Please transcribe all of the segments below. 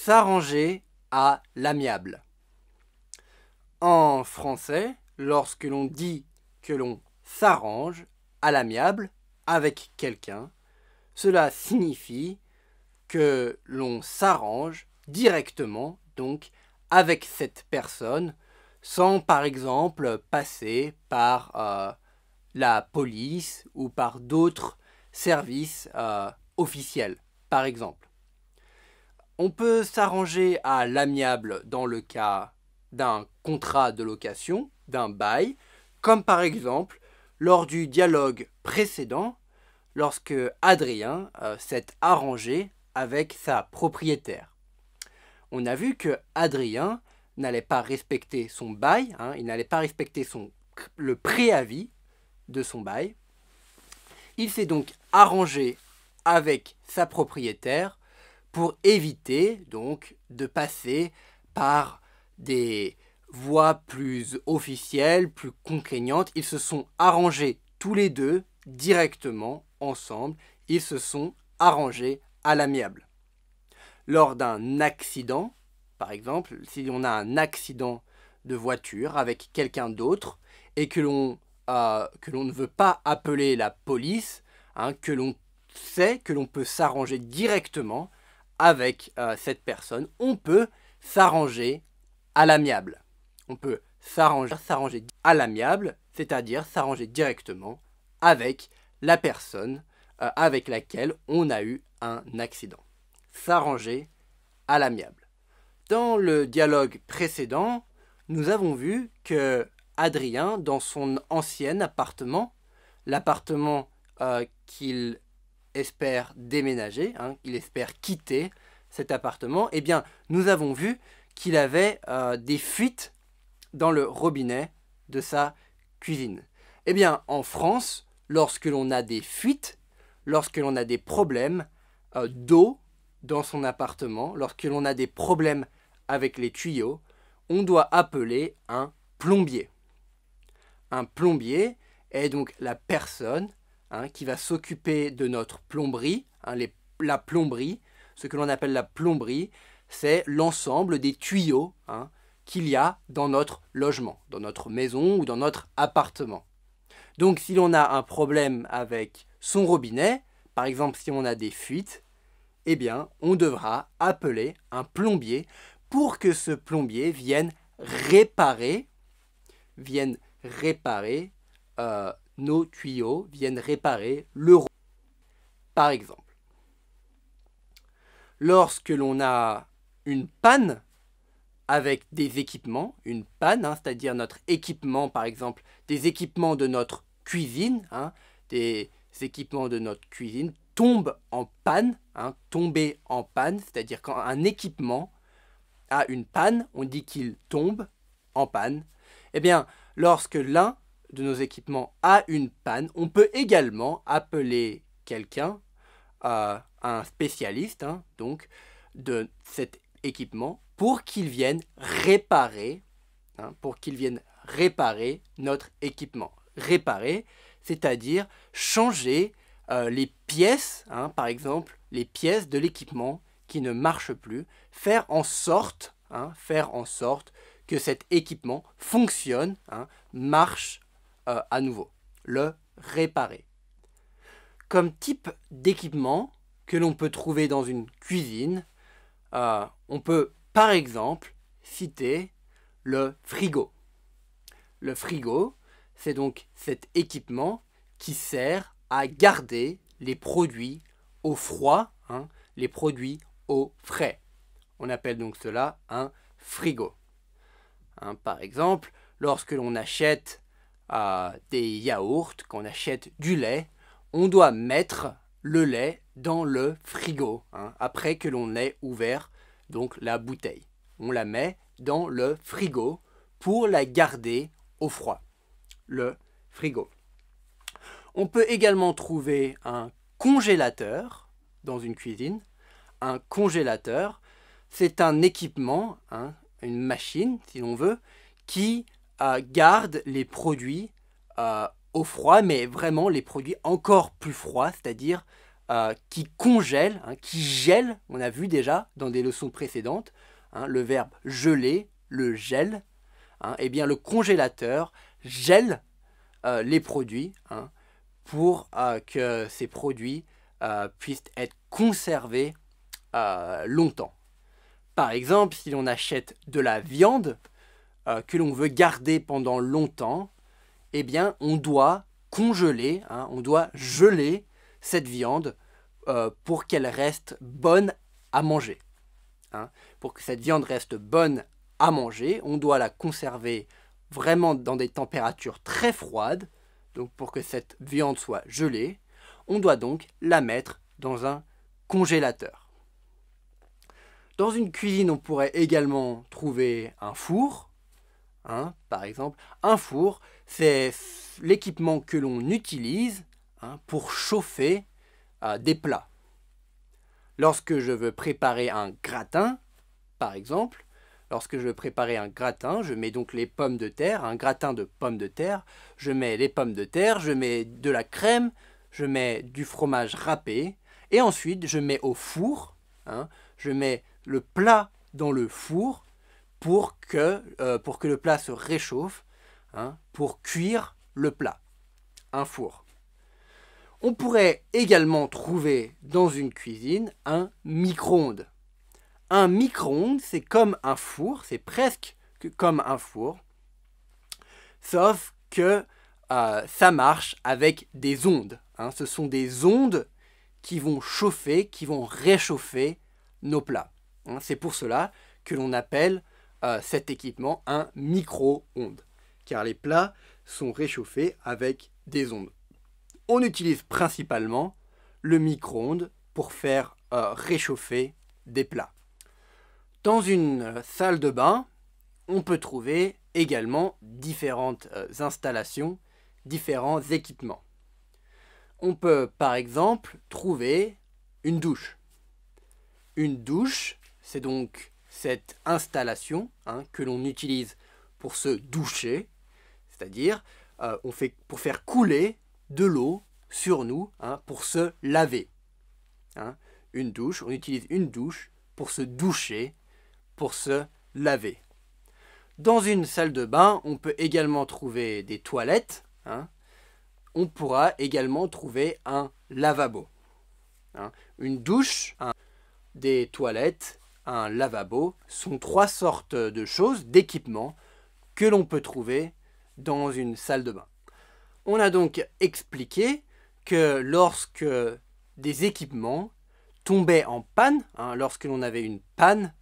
S'arranger à l'amiable. En français, lorsque l'on dit que l'on s'arrange à l'amiable avec quelqu'un, cela signifie que l'on s'arrange directement, donc avec cette personne, sans par exemple passer par la police ou par d'autres services officiels, par exemple. On peut s'arranger à l'amiable dans le cas d'un contrat de location, d'un bail, comme par exemple lors du dialogue précédent, lorsque Adrien s'est arrangé avec sa propriétaire. On a vu que Adrien n'allait pas respecter son bail, il n'allait pas respecter le préavis de son bail. Il s'est donc arrangé avec sa propriétaire pour éviter donc de passer par des voies plus officielles, plus contraignantes. Ils se sont arrangés tous les deux directement ensemble. Ils se sont arrangés à l'amiable. Lors d'un accident, par exemple, si on a un accident de voiture avec quelqu'un d'autre et que l'on ne veut pas appeler la police, que l'on sait que l'on peut s'arranger directement avec cette personne, on peut s'arranger à l'amiable. On peut s'arranger à l'amiable, c'est-à-dire s'arranger directement avec la personne avec laquelle on a eu un accident. S'arranger à l'amiable. Dans le dialogue précédent, nous avons vu que Adrien, dans son ancien appartement, l'appartement qu'il espère déménager, il espère quitter cet appartement, eh bien, nous avons vu qu'il avait des fuites dans le robinet de sa cuisine. Eh bien, en France, lorsque l'on a des fuites, lorsque l'on a des problèmes d'eau dans son appartement, lorsque l'on a des problèmes avec les tuyaux, on doit appeler un plombier. Un plombier est donc la personne qui va s'occuper de notre plomberie. La plomberie, ce que l'on appelle la plomberie, c'est l'ensemble des tuyaux qu'il y a dans notre logement, dans notre maison ou dans notre appartement. Donc si l'on a un problème avec son robinet, par exemple si on a des fuites, eh bien on devra appeler un plombier pour que ce plombier vienne réparer nos tuyaux, viennent réparer le robinet. Par exemple, lorsque l'on a une panne avec des équipements, une panne, c'est-à-dire notre équipement, par exemple, des équipements de notre cuisine, des équipements de notre cuisine tombent en panne, tomber en panne, c'est-à-dire quand un équipement a une panne, on dit qu'il tombe en panne. Eh bien, lorsque l'un de nos équipements a une panne, on peut également appeler quelqu'un, un spécialiste donc de cet équipement pour qu'il vienne réparer, notre équipement. Réparer, c'est-à-dire changer les pièces, par exemple les pièces de l'équipement qui ne marchent plus, faire en sorte que cet équipement fonctionne, marche à nouveau, le réparer. Comme type d'équipement que l'on peut trouver dans une cuisine, on peut par exemple citer le frigo. Le frigo, c'est donc cet équipement qui sert à garder les produits au froid, les produits au frais. On appelle donc cela un frigo. Par exemple, lorsque l'on achète des yaourts, qu'on achète du lait, on doit mettre le lait dans le frigo après que l'on ait ouvert donc la bouteille. On la met dans le frigo pour la garder au froid. Le frigo. On peut également trouver un congélateur dans une cuisine. Un congélateur, c'est un équipement, une machine si l'on veut, qui garde les produits au froid, mais vraiment les produits encore plus froids, c'est-à-dire qui congèle, hein, qui gèle, on a vu déjà dans des leçons précédentes, hein, le verbe geler, le gel, hein, eh bien le congélateur gèle les produits, hein, pour que ces produits puissent être conservés longtemps. Par exemple, si l'on achète de la viande que l'on veut garder pendant longtemps, eh bien on doit congeler, hein, on doit geler cette viande pour qu'elle reste bonne à manger. Hein. Pour que cette viande reste bonne à manger, on doit la conserver vraiment dans des températures très froides. Donc pour que cette viande soit gelée, on doit donc la mettre dans un congélateur. Dans une cuisine, on pourrait également trouver un four. Hein, par exemple, un four, c'est l'équipement que l'on utilise, hein, pour chauffer des plats. Lorsque je veux préparer un gratin, par exemple, lorsque je veux préparer un gratin, je mets donc les pommes de terre, un gratin de pommes de terre, je mets les pommes de terre, je mets de la crème, je mets du fromage râpé, et ensuite je mets au four, hein, je mets le plat dans le four pour que le plat se réchauffe, hein, pour cuire le plat. Un four. On pourrait également trouver dans une cuisine un micro-ondes. Un micro-ondes, c'est comme un four, c'est presque comme un four, sauf que ça marche avec des ondes. Hein. Ce sont des ondes qui vont chauffer, qui vont réchauffer nos plats. Hein. C'est pour cela que l'on appelle cet équipement un micro-ondes, car les plats sont réchauffés avec des ondes. On utilise principalement le micro-ondes pour faire réchauffer des plats. Dans une salle de bain, on peut trouver également différentes installations, différents équipements. On peut par exemple trouver une douche. Une douche, c'est donc cette installation, hein, que l'on utilise pour se doucher, c'est-à-dire pour faire couler de l'eau sur nous, hein, pour se laver. Hein. Une douche, on utilise une douche pour se doucher, pour se laver. Dans une salle de bain, on peut également trouver des toilettes. Hein. On pourra également trouver un lavabo. Hein. Une douche, des toilettes, un lavabo sont trois sortes de choses, d'équipements que l'on peut trouver dans une salle de bain. On a donc expliqué que lorsque des équipements tombaient en panne, hein, lorsque l'on avait une panne,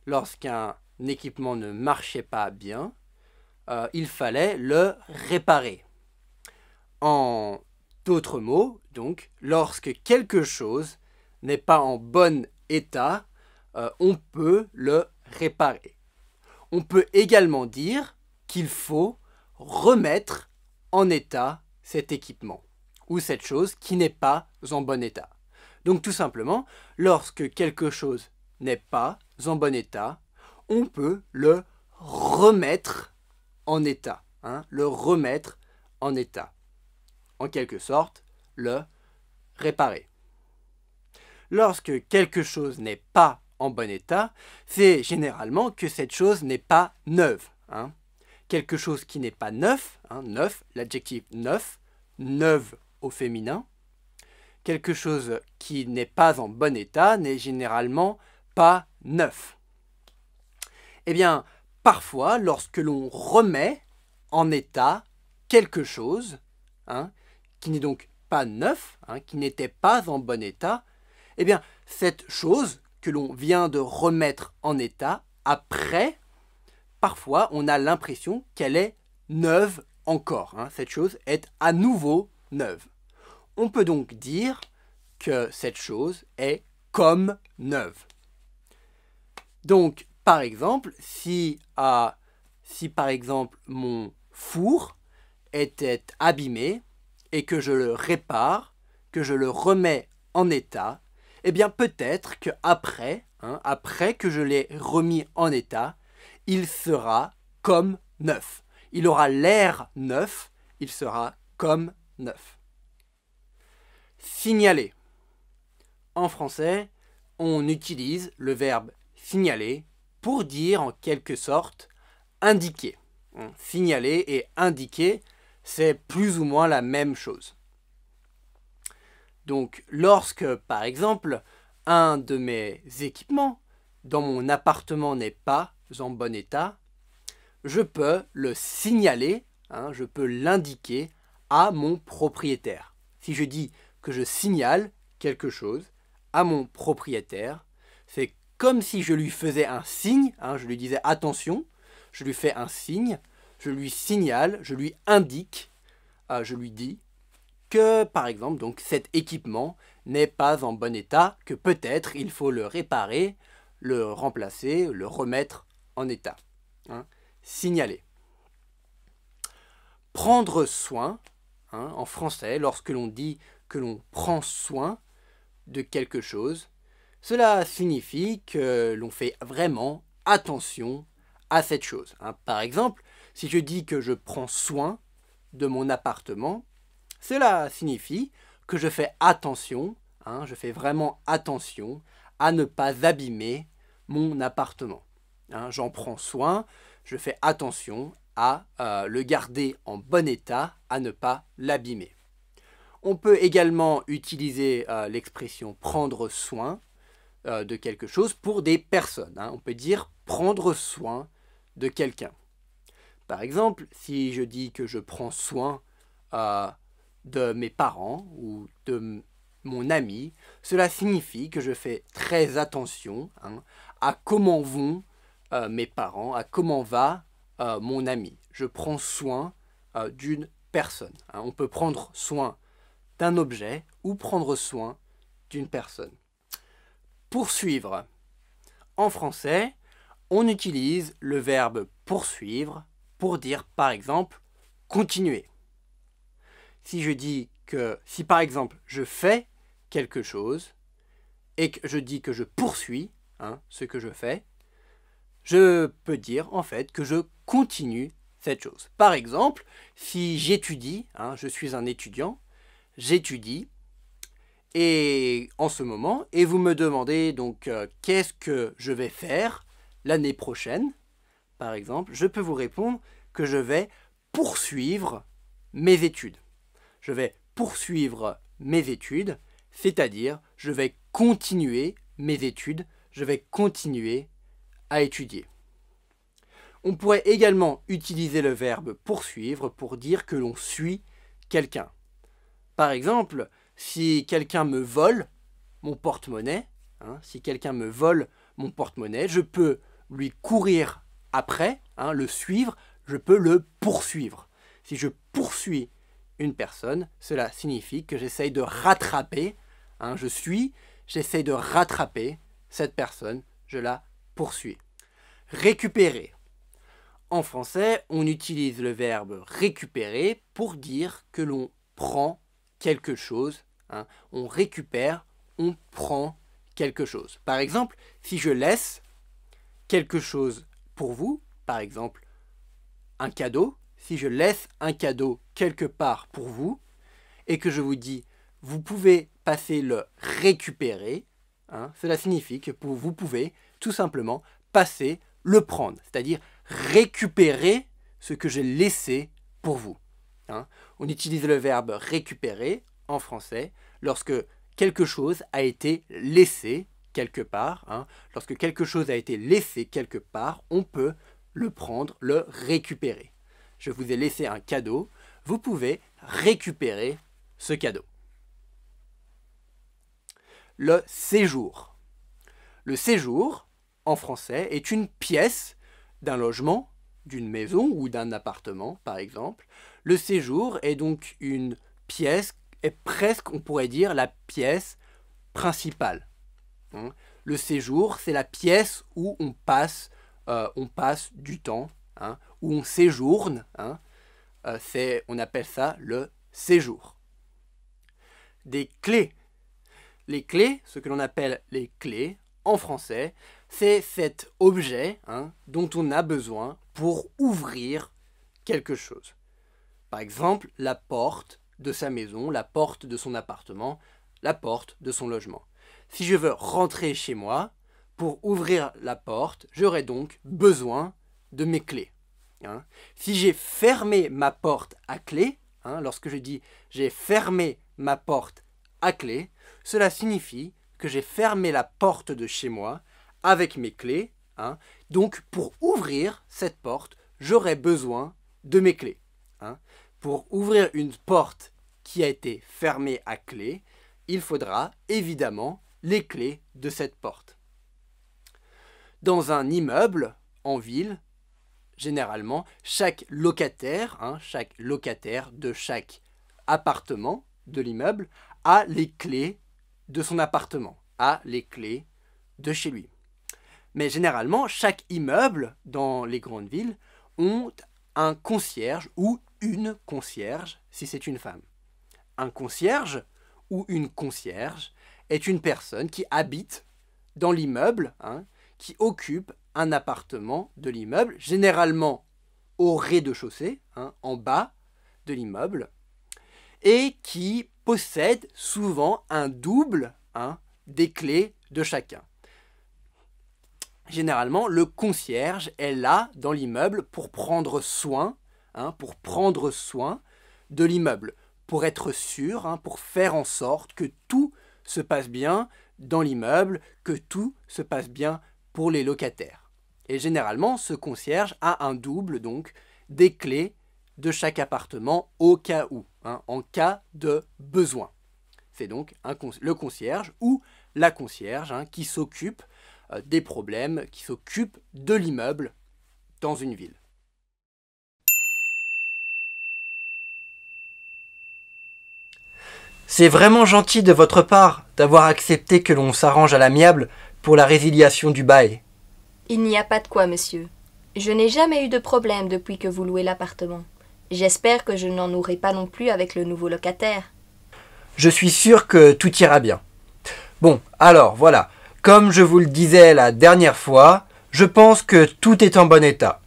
lorsqu'un équipement ne marchait pas bien, il fallait le réparer. En d'autres mots, donc, lorsque quelque chose n'est pas en bon état, on peut le réparer. On peut également dire qu'il faut remettre en état cet équipement ou cette chose qui n'est pas en bon état. Donc tout simplement, lorsque quelque chose n'est pas en bon état, on peut le remettre en état. Hein, le remettre en état. En quelque sorte, le réparer. Lorsque quelque chose n'est pas en bon état, c'est généralement que cette chose n'est pas neuve. Hein. Quelque chose qui n'est pas neuf, hein, neuf, l'adjectif neuf, neuve au féminin. Quelque chose qui n'est pas en bon état n'est généralement pas neuf. Eh bien, parfois, lorsque l'on remet en état quelque chose, hein, qui n'est donc pas neuf, hein, qui n'était pas en bon état, eh bien, cette chose que l'on vient de remettre en état, après, parfois, on a l'impression qu'elle est neuve encore. Hein. Cette chose est à nouveau neuve. On peut donc dire que cette chose est comme neuve. Donc, par exemple, si par exemple mon four était abîmé et que je le répare, que je le remets en état, eh bien peut-être que après que je l'ai remis en état, il sera comme neuf. Il aura l'air neuf, il sera comme neuf. Signaler. En français, on utilise le verbe signaler pour dire en quelque sorte indiquer. Signaler et indiquer, c'est plus ou moins la même chose. Donc lorsque, par exemple, un de mes équipements dans mon appartement n'est pas en bon état, je peux le signaler, je peux l'indiquer à mon propriétaire. Si je dis que je signale quelque chose à mon propriétaire, c'est comme si je lui faisais un signe, je lui disais attention, je lui fais un signe, je lui signale, je lui indique, je lui dis que par exemple donc cet équipement n'est pas en bon état, que peut-être il faut le réparer, le remplacer, le remettre en état. Signaler. Prendre soin, en français, lorsque l'on dit que l'on prend soin de quelque chose, cela signifie que l'on fait vraiment attention à cette chose. Par exemple, si je dis que je prends soin de mon appartement, cela signifie que je fais attention, je fais vraiment attention à ne pas abîmer mon appartement. J'en prends soin, je fais attention à le garder en bon état, à ne pas l'abîmer. On peut également utiliser l'expression prendre soin de quelque chose pour des personnes. On peut dire prendre soin de quelqu'un. Par exemple, si je dis que je prends soin de mes parents ou de mon ami, cela signifie que je fais très attention à comment vont mes parents, à comment va mon ami. Je prends soin d'une personne. On peut prendre soin d'un objet ou prendre soin d'une personne. Poursuivre. En français, on utilise le verbe poursuivre pour dire par exemple continuer. Si je dis que, si par exemple je fais quelque chose et que je dis que je poursuis ce que je fais, je peux dire en fait que je continue cette chose. Par exemple, si j'étudie, je suis un étudiant, j'étudie, et en ce moment, et vous me demandez donc qu'est-ce que je vais faire l'année prochaine, par exemple, je peux vous répondre que je vais poursuivre mes études. Je vais poursuivre mes études, c'est-à-dire je vais continuer mes études, je vais continuer à étudier. On pourrait également utiliser le verbe poursuivre pour dire que l'on suit quelqu'un. Par exemple, si quelqu'un me vole mon porte-monnaie, si quelqu'un me vole mon porte-monnaie, je peux lui courir après, le suivre, je peux le poursuivre. Si je poursuis une personne, cela signifie que j'essaye de rattraper, j'essaye de rattraper cette personne, je la poursuis. Récupérer. En français, on utilise le verbe récupérer pour dire que l'on prend quelque chose. On récupère, on prend quelque chose. Par exemple, si je laisse quelque chose pour vous, par exemple un cadeau, si je laisse un cadeau quelque part pour vous et que je vous dis vous pouvez passer le récupérer, cela signifie que vous pouvez tout simplement passer le prendre, c'est-à-dire récupérer ce que j'ai laissé pour vous. On utilise le verbe récupérer en français lorsque quelque chose a été laissé quelque part. Lorsque quelque chose a été laissé quelque part, on peut le prendre, le récupérer. Je vous ai laissé un cadeau, vous pouvez récupérer ce cadeau. Le séjour. Le séjour, en français, est une pièce d'un logement, d'une maison ou d'un appartement, par exemple. Le séjour est donc une pièce, est presque, on pourrait dire, la pièce principale. Le séjour, c'est la pièce où on passe du temps, où on séjourne. On appelle ça le séjour. Des clés. Les clés, ce que l'on appelle les clés, en français, c'est cet objet dont on a besoin pour ouvrir quelque chose. Par exemple, la porte de sa maison, la porte de son appartement, la porte de son logement. Si je veux rentrer chez moi, pour ouvrir la porte, j'aurai donc besoin de mes clés. Hein. Si j'ai fermé ma porte à clé, lorsque je dis j'ai fermé ma porte à clé, cela signifie que j'ai fermé la porte de chez moi avec mes clés. Donc pour ouvrir cette porte, j'aurai besoin de mes clés. Pour ouvrir une porte qui a été fermée à clé, il faudra évidemment les clés de cette porte. Dans un immeuble en ville, généralement, chaque locataire de chaque appartement de l'immeuble a les clés de son appartement, a les clés de chez lui. Mais généralement, chaque immeuble dans les grandes villes ont un concierge ou une concierge si c'est une femme. Un concierge ou une concierge est une personne qui habite dans l'immeuble, qui occupe un appartement de l'immeuble, généralement au rez-de-chaussée, en bas de l'immeuble, et qui possède souvent un double des clés de chacun. Généralement, le concierge est là dans l'immeuble pour prendre soin de l'immeuble, pour être sûr, pour faire en sorte que tout se passe bien dans l'immeuble, que tout se passe bien pour les locataires. Et généralement, ce concierge a un double donc des clés de chaque appartement au cas où, en cas de besoin. C'est donc le concierge ou la concierge qui s'occupe des problèmes, qui s'occupe de l'immeuble dans une ville. C'est vraiment gentil de votre part d'avoir accepté que l'on s'arrange à l'amiable pour la résiliation du bail. Il n'y a pas de quoi, monsieur. Je n'ai jamais eu de problème depuis que vous louez l'appartement. J'espère que je n'en aurai pas non plus avec le nouveau locataire. Je suis sûr que tout ira bien. Bon, alors voilà. Comme je vous le disais la dernière fois, je pense que tout est en bon état.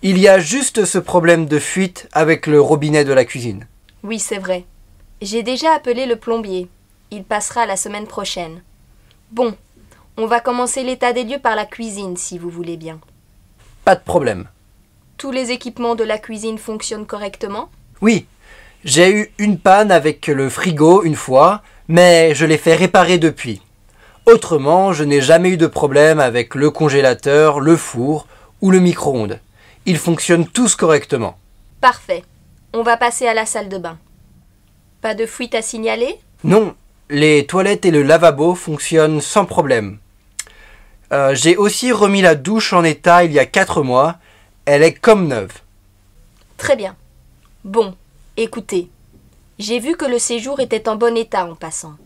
Il y a juste ce problème de fuite avec le robinet de la cuisine. Oui, c'est vrai. J'ai déjà appelé le plombier. Il passera la semaine prochaine. Bon, on va commencer l'état des lieux par la cuisine, si vous voulez bien. Pas de problème. Tous les équipements de la cuisine fonctionnent correctement? Oui, j'ai eu une panne avec le frigo une fois, mais je l'ai fait réparer depuis. Autrement, je n'ai jamais eu de problème avec le congélateur, le four ou le micro-ondes. Ils fonctionnent tous correctement. Parfait. On va passer à la salle de bain. Pas de fuite à signaler? Non, les toilettes et le lavabo fonctionnent sans problème. J'ai aussi remis la douche en état il y a 4 mois. Elle est comme neuve. Très bien. Bon, écoutez. J'ai vu que le séjour était en bon état en passant.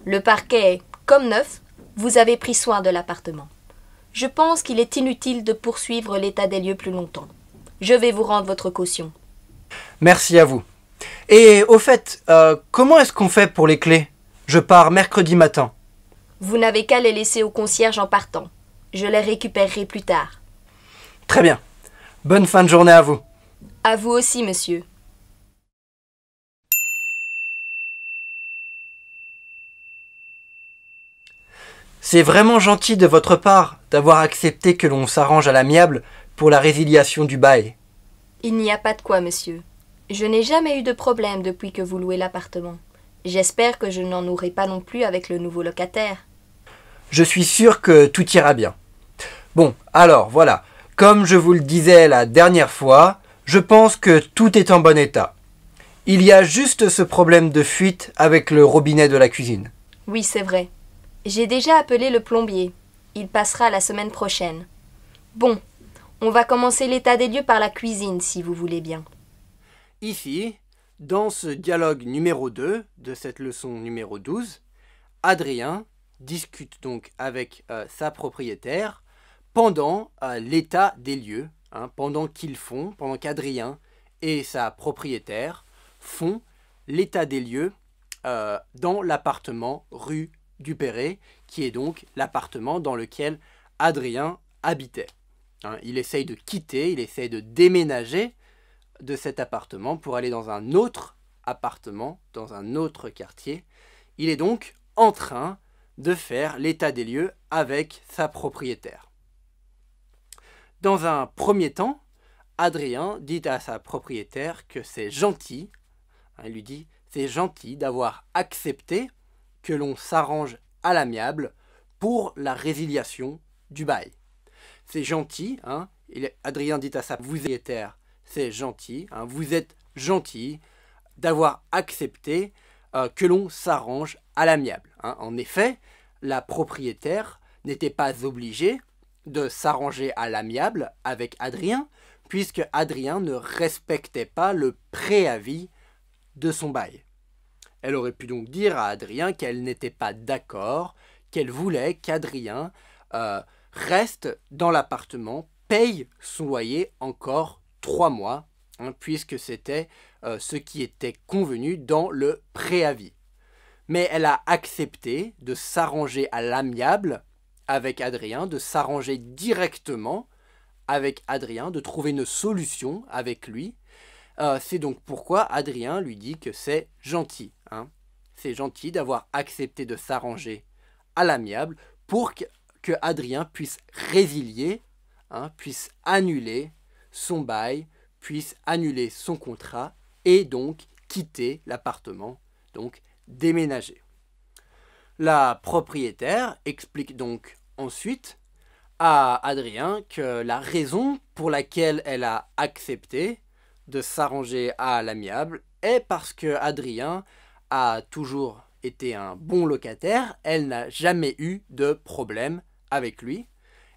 Le parquet est comme neuf. Vous avez pris soin de l'appartement. Je pense qu'il est inutile de poursuivre l'état des lieux plus longtemps. Je vais vous rendre votre caution. Merci à vous. Et au fait, comment est-ce qu'on fait pour les clés? Je pars mercredi matin. Vous n'avez qu'à les laisser au concierge en partant. Je les récupérerai plus tard. Très bien. Bonne fin de journée à vous. À vous aussi, monsieur. C'est vraiment gentil de votre part d'avoir accepté que l'on s'arrange à l'amiable pour la résiliation du bail. Il n'y a pas de quoi, monsieur. Je n'ai jamais eu de problème depuis que vous louez l'appartement. J'espère que je n'en aurai pas non plus avec le nouveau locataire. Je suis sûr que tout ira bien. Bon, alors voilà. Comme je vous le disais la dernière fois, je pense que tout est en bon état. Il y a juste ce problème de fuite avec le robinet de la cuisine. Oui, c'est vrai. J'ai déjà appelé le plombier. Il passera la semaine prochaine. Bon, on va commencer l'état des lieux par la cuisine, si vous voulez bien. Ici, dans ce dialogue numéro 2 de cette leçon numéro 12, Adrien discute donc avec sa propriétaire pendant l'état des lieux, pendant qu'Adrien et sa propriétaire font l'état des lieux dans l'appartement rue du Perret, qui est donc l'appartement dans lequel Adrien habitait. Il essaye de quitter, il essaye de déménager de cet appartement pour aller dans un autre appartement, dans un autre quartier. Il est donc en train de faire l'état des lieux avec sa propriétaire. Dans un premier temps, Adrien dit à sa propriétaire que c'est gentil, il lui dit c'est gentil d'avoir accepté que l'on s'arrange à l'amiable pour la résiliation du bail. C'est gentil, Adrien dit à sa propriétaire, c'est gentil, vous êtes gentil d'avoir accepté que l'on s'arrange à l'amiable. En effet, la propriétaire n'était pas obligée de s'arranger à l'amiable avec Adrien, puisque Adrien ne respectait pas le préavis de son bail. Elle aurait pu donc dire à Adrien qu'elle n'était pas d'accord, qu'elle voulait qu'Adrien reste dans l'appartement, paye son loyer encore 3 mois, puisque c'était ce qui était convenu dans le préavis. Mais elle a accepté de s'arranger à l'amiable avec Adrien, de s'arranger directement avec Adrien, de trouver une solution avec lui. C'est donc pourquoi Adrien lui dit que c'est gentil. C'est gentil d'avoir accepté de s'arranger à l'amiable pour que Adrien puisse résilier, puisse annuler son bail, puisse annuler son contrat et donc quitter l'appartement, donc déménager. La propriétaire explique donc ensuite à Adrien que la raison pour laquelle elle a accepté de s'arranger à l'amiable est parce que Adrien a toujours été un bon locataire, elle n'a jamais eu de problème avec lui.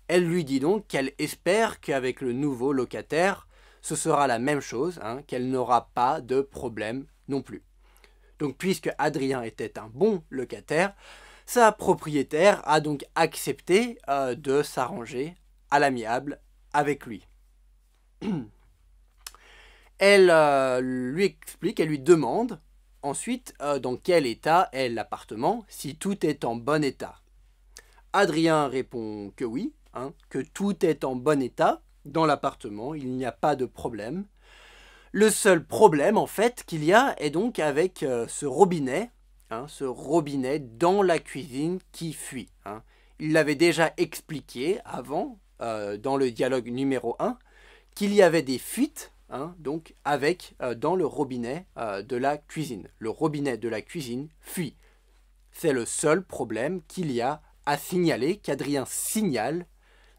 Elle lui dit donc qu'elle espère qu'avec le nouveau locataire, ce sera la même chose, qu'elle n'aura pas de problème non plus. Donc puisque Adrien était un bon locataire, sa propriétaire a donc accepté de s'arranger à l'amiable avec lui. Elle lui explique, elle lui demande ensuite dans quel état est l'appartement, si tout est en bon état. Adrien répond que oui, que tout est en bon état dans l'appartement, il n'y a pas de problème. Le seul problème en fait qu'il y a est donc avec ce robinet dans la cuisine qui fuit. Il l'avait déjà expliqué avant, dans le dialogue numéro 1, qu'il y avait des fuites donc dans le robinet de la cuisine. Le robinet de la cuisine fuit. C'est le seul problème qu'il y a à signaler, qu'Adrien signale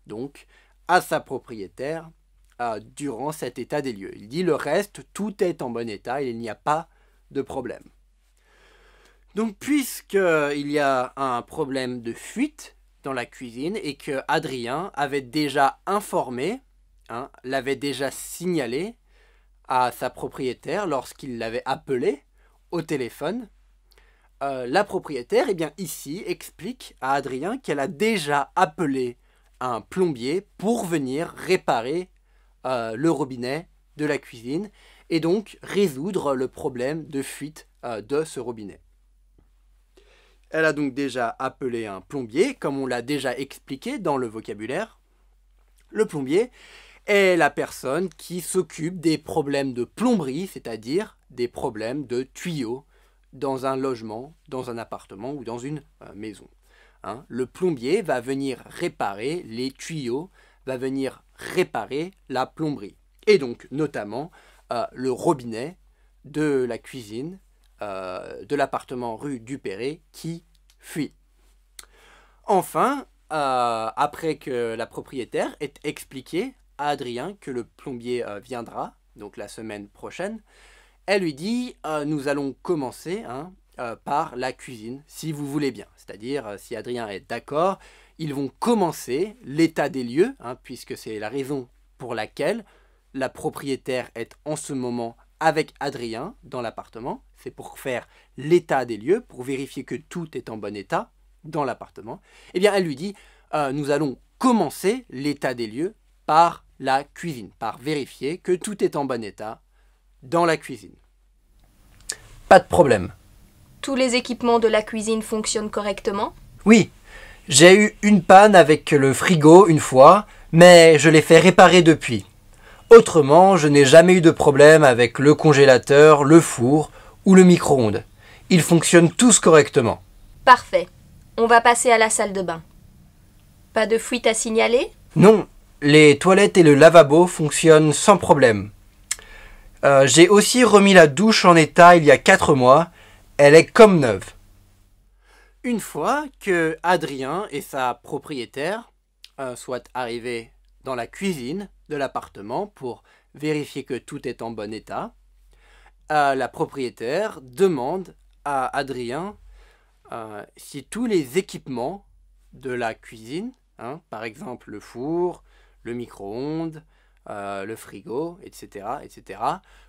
donc à sa propriétaire durant cet état des lieux. Il dit le reste, tout est en bon état, il n'y a pas de problème. Donc puisqu'il y a un problème de fuite dans la cuisine et que Adrien avait déjà informé, l'avait déjà signalé à sa propriétaire lorsqu'il l'avait appelé au téléphone, la propriétaire, ici, explique à Adrien qu'elle a déjà appelé un plombier pour venir réparer le robinet de la cuisine et donc résoudre le problème de fuite de ce robinet. Elle a donc déjà appelé un plombier, comme on l'a déjà expliqué dans le vocabulaire. Le plombier est la personne qui s'occupe des problèmes de plomberie, c'est-à-dire des problèmes de tuyaux dans un logement, dans un appartement ou dans une maison. Le plombier va venir réparer les tuyaux, va venir réparer la plomberie. Et donc notamment le robinet de la cuisine de l'appartement rue Dupéré qui fuit. Enfin, après que la propriétaire ait expliqué à Adrien que le plombier viendra, donc la semaine prochaine, elle lui dit nous allons commencer par la cuisine, si vous voulez bien. C'est-à-dire, si Adrien est d'accord, ils vont commencer l'état des lieux, puisque c'est la raison pour laquelle la propriétaire est en ce moment avec Adrien dans l'appartement. C'est pour faire l'état des lieux, pour vérifier que tout est en bon état dans l'appartement. Eh bien, elle lui dit, nous allons commencer l'état des lieux par la cuisine, par vérifier que tout est en bon état dans la cuisine. Pas de problème. Tous les équipements de la cuisine fonctionnent correctement? Oui, j'ai eu une panne avec le frigo une fois, mais je l'ai fait réparer depuis. Autrement, je n'ai jamais eu de problème avec le congélateur, le four ou le micro-ondes. Ils fonctionnent tous correctement. Parfait. on va passer à la salle de bain. Pas de fuite à signaler? Non, les toilettes et le lavabo fonctionnent sans problème. J'ai aussi remis la douche en état il y a 4 mois. Elle est comme neuve. Une fois que Adrien et sa propriétaire soient arrivés dans la cuisine de l'appartement pour vérifier que tout est en bon état, la propriétaire demande à Adrien si tous les équipements de la cuisine, par exemple le four, le micro-ondes, le frigo, etc.,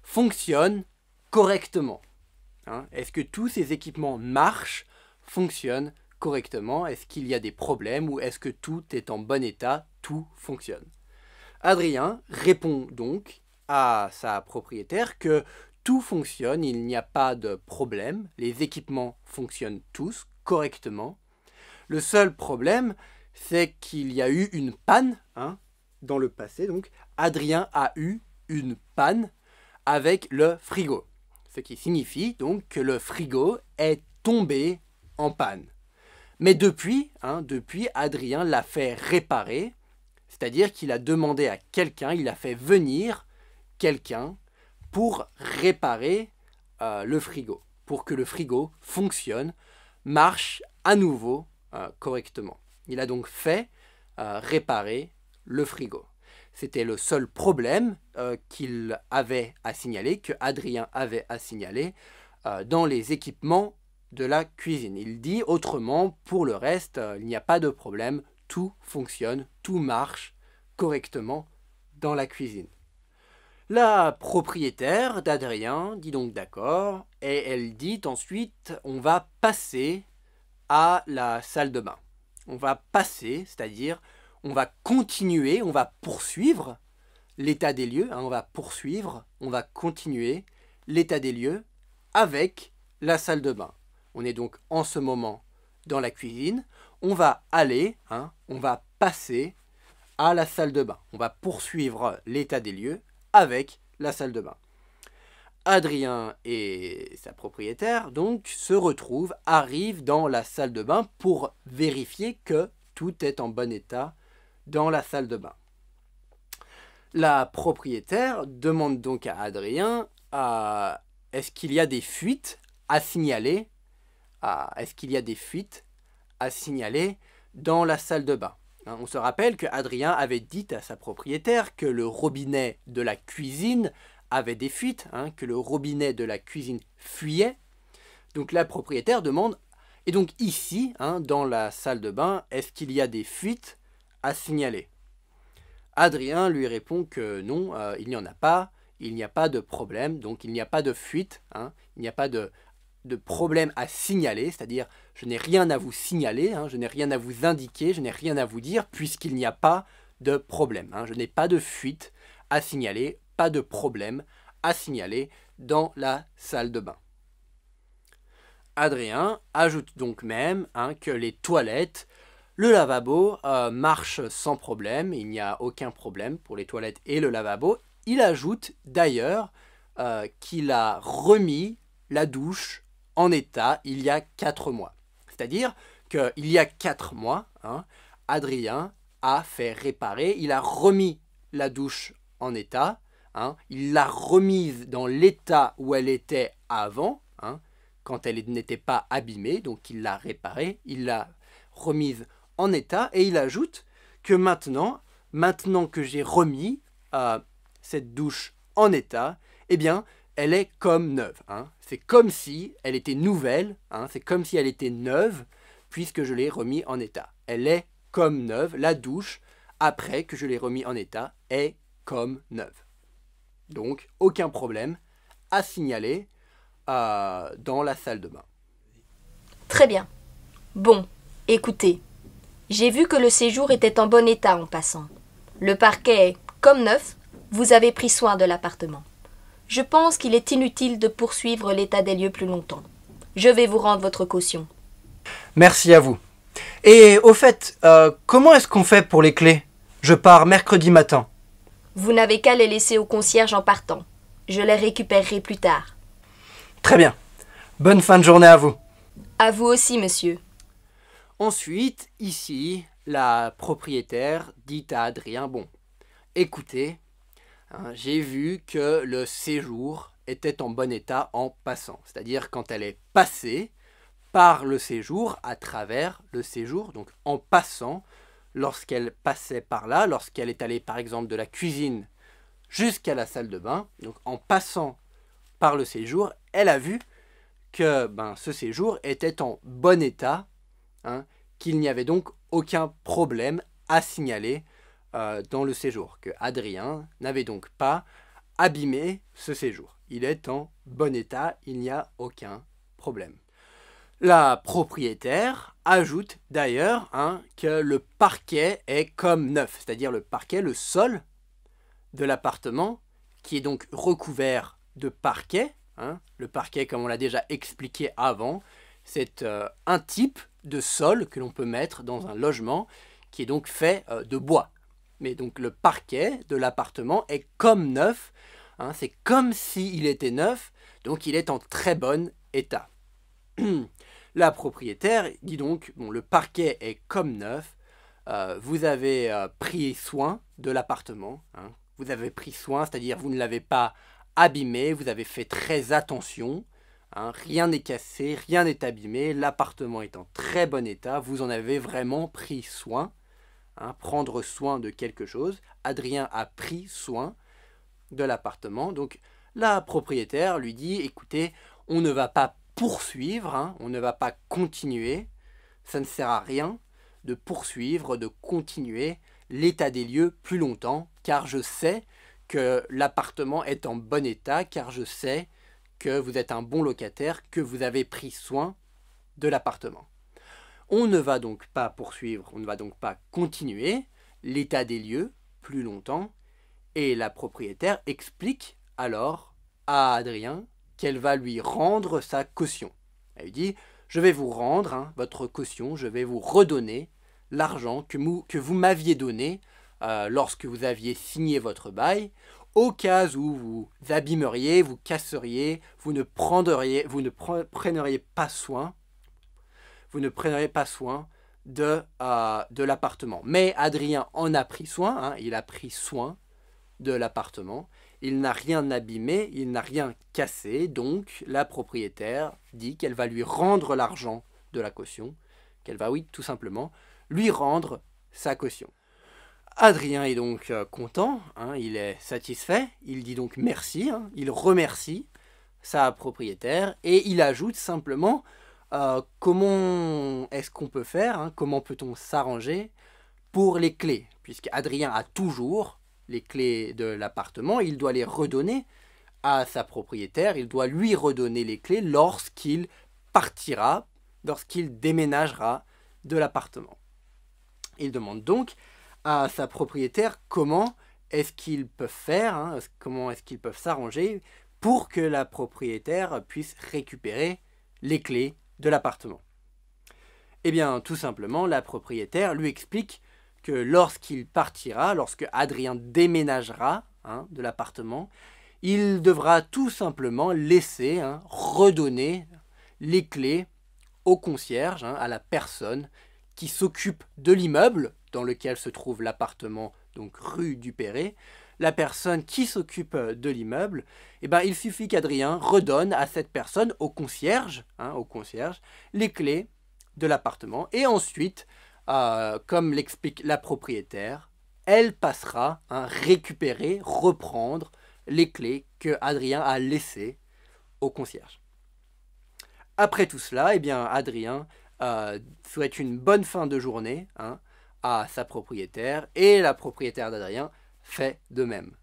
fonctionnent correctement. Est-ce que tous ces équipements marchent, fonctionnent correctement? Est-ce qu'il y a des problèmes ou est-ce que tout est en bon état, tout fonctionne? Adrien répond donc à sa propriétaire que tout fonctionne, il n'y a pas de problème, les équipements fonctionnent tous correctement. Le seul problème, c'est qu'il y a eu une panne dans le passé. Donc, Adrien a eu une panne avec le frigo. Ce qui signifie donc que le frigo est tombé en panne. Mais depuis, Adrien l'a fait réparer, c'est-à-dire qu'il a demandé à quelqu'un, il a fait venir quelqu'un pour réparer le frigo, pour que le frigo fonctionne, marche à nouveau correctement. Il a donc fait réparer le frigo. C'était le seul problème qu'il avait à signaler, que Adrien avait à signaler dans les équipements de la cuisine. Il dit autrement, pour le reste, il n'y a pas de problème, tout fonctionne, tout marche correctement dans la cuisine. La propriétaire d'Adrien dit donc d'accord, et elle dit ensuite on va passer à la salle de bain. On va passer, c'est-à-dire on va continuer, on va poursuivre l'état des lieux, on va continuer l'état des lieux avec la salle de bain. On est donc en ce moment dans la cuisine, on va aller, on va passer à la salle de bain. On va poursuivre l'état des lieux avec la salle de bain. Adrien et sa propriétaire donc se retrouvent, arrivent dans la salle de bain pour vérifier que tout est en bon état dans la salle de bain. La propriétaire demande donc à Adrien est-ce qu'il y a des fuites à signaler dans la salle de bain. On se rappelle que Adrien avait dit à sa propriétaire que le robinet de la cuisine avait des fuites, que le robinet de la cuisine fuyait. Donc la propriétaire demande, et donc ici, dans la salle de bain, est-ce qu'il y a des fuites à signaler? Adrien lui répond que non, il n'y en a pas, il n'y a pas de problème, donc il n'y a pas de fuite, il n'y a pas de problème à signaler, c'est-à-dire je n'ai rien à vous signaler, je n'ai rien à vous indiquer, je n'ai rien à vous dire, puisqu'il n'y a pas de problème. Je n'ai pas de fuite à signaler, pas de problème à signaler dans la salle de bain. Adrien ajoute donc même que les toilettes, le lavabo marchent sans problème, il n'y a aucun problème pour les toilettes et le lavabo. Il ajoute d'ailleurs qu'il a remis la douche en état il y a 4 mois. C'est-à-dire qu'il y a 4 mois, Adrien a fait réparer, il a remis la douche en état, il l'a remise dans l'état où elle était avant, quand elle n'était pas abîmée, donc il l'a réparée, il l'a remise en état, et il ajoute que maintenant que j'ai remis cette douche en état, eh bien, elle est comme neuve. C'est comme si elle était nouvelle, c'est comme si elle était neuve, puisque je l'ai remis en état. Elle est comme neuve, la douche, après que je l'ai remis en état, est comme neuve. Donc, aucun problème à signaler dans la salle de bain. Très bien. Bon, écoutez, j'ai vu que le séjour était en bon état en passant. Le parquet est comme neuf, vous avez pris soin de l'appartement. Je pense qu'il est inutile de poursuivre l'état des lieux plus longtemps. Je vais vous rendre votre caution. Merci à vous. Et au fait, comment est-ce qu'on fait pour les clés? Je pars mercredi matin. Vous n'avez qu'à les laisser au concierge en partant. Je les récupérerai plus tard. Très bien. Bonne fin de journée à vous. À vous aussi, monsieur. Ensuite, ici, la propriétaire dit à Adrien, bon, écoutez, hein, j'ai vu que le séjour était en bon état en passant. C'est-à-dire quand elle est passée par le séjour, à travers le séjour, donc en passant, lorsqu'elle passait par là, lorsqu'elle est allée par exemple de la cuisine jusqu'à la salle de bain, donc en passant par le séjour, elle a vu que ce séjour était en bon état, hein, qu'il n'y avait donc aucun problème à signaler dans le séjour, que Adrien n'avait donc pas abîmé ce séjour. Il est en bon état, il n'y a aucun problème. La propriétaire ajoute d'ailleurs que le parquet est comme neuf, c'est-à-dire le parquet, le sol de l'appartement, qui est donc recouvert de parquet. Le parquet, comme on l'a déjà expliqué avant, c'est un type de sol que l'on peut mettre dans un logement qui est donc fait de bois. Mais donc le parquet de l'appartement est comme neuf, c'est comme s'il était neuf, donc il est en très bon état. La propriétaire dit donc, bon, le parquet est comme neuf, vous avez pris soin de l'appartement, vous avez pris soin, c'est-à-dire vous ne l'avez pas abîmé, vous avez fait très attention, rien n'est cassé, rien n'est abîmé, l'appartement est en très bon état, vous en avez vraiment pris soin, prendre soin de quelque chose. Adrien a pris soin de l'appartement, donc la propriétaire lui dit, écoutez, on ne va pas poursuivre, on ne va pas continuer, ça ne sert à rien de poursuivre, de continuer l'état des lieux plus longtemps, car je sais que l'appartement est en bon état, car je sais que vous êtes un bon locataire, que vous avez pris soin de l'appartement. On ne va donc pas poursuivre, on ne va donc pas continuer l'état des lieux plus longtemps, et la propriétaire explique alors à Adrien qu'elle va lui rendre sa caution. Elle lui dit, je vais vous rendre votre caution, je vais vous redonner l'argent que vous m'aviez donné lorsque vous aviez signé votre bail, au cas où vous abîmeriez, vous casseriez, vous ne prendriez pas soin de l'appartement. Mais Adrien en a pris soin, il a pris soin de l'appartement. Il n'a rien abîmé, il n'a rien cassé, donc la propriétaire dit qu'elle va lui rendre l'argent de la caution, qu'elle va, oui, tout simplement, lui rendre sa caution. Adrien est donc content, il est satisfait, il dit donc merci, il remercie sa propriétaire et il ajoute simplement comment est-ce qu'on peut faire, comment peut-on s'arranger pour les clés, puisque Adrien a toujours les clés de l'appartement, il doit les redonner à sa propriétaire, il doit lui redonner les clés lorsqu'il partira, lorsqu'il déménagera de l'appartement. Il demande donc à sa propriétaire comment est-ce qu'ils peuvent faire, comment est-ce qu'ils peuvent s'arranger pour que la propriétaire puisse récupérer les clés de l'appartement. Eh bien, tout simplement, la propriétaire lui explique que lorsqu'il partira, lorsque Adrien déménagera de l'appartement, il devra tout simplement laisser, redonner les clés au concierge, à la personne qui s'occupe de l'immeuble dans lequel se trouve l'appartement, donc rue du Perret. La personne qui s'occupe de l'immeuble, il suffit qu'Adrien redonne à cette personne, au concierge, les clés de l'appartement. Et ensuite, comme l'explique la propriétaire, elle passera récupérer, reprendre les clés que Adrien a laissées au concierge. Après tout cela, Adrien souhaite une bonne fin de journée à sa propriétaire et la propriétaire d'Adrien fait de même.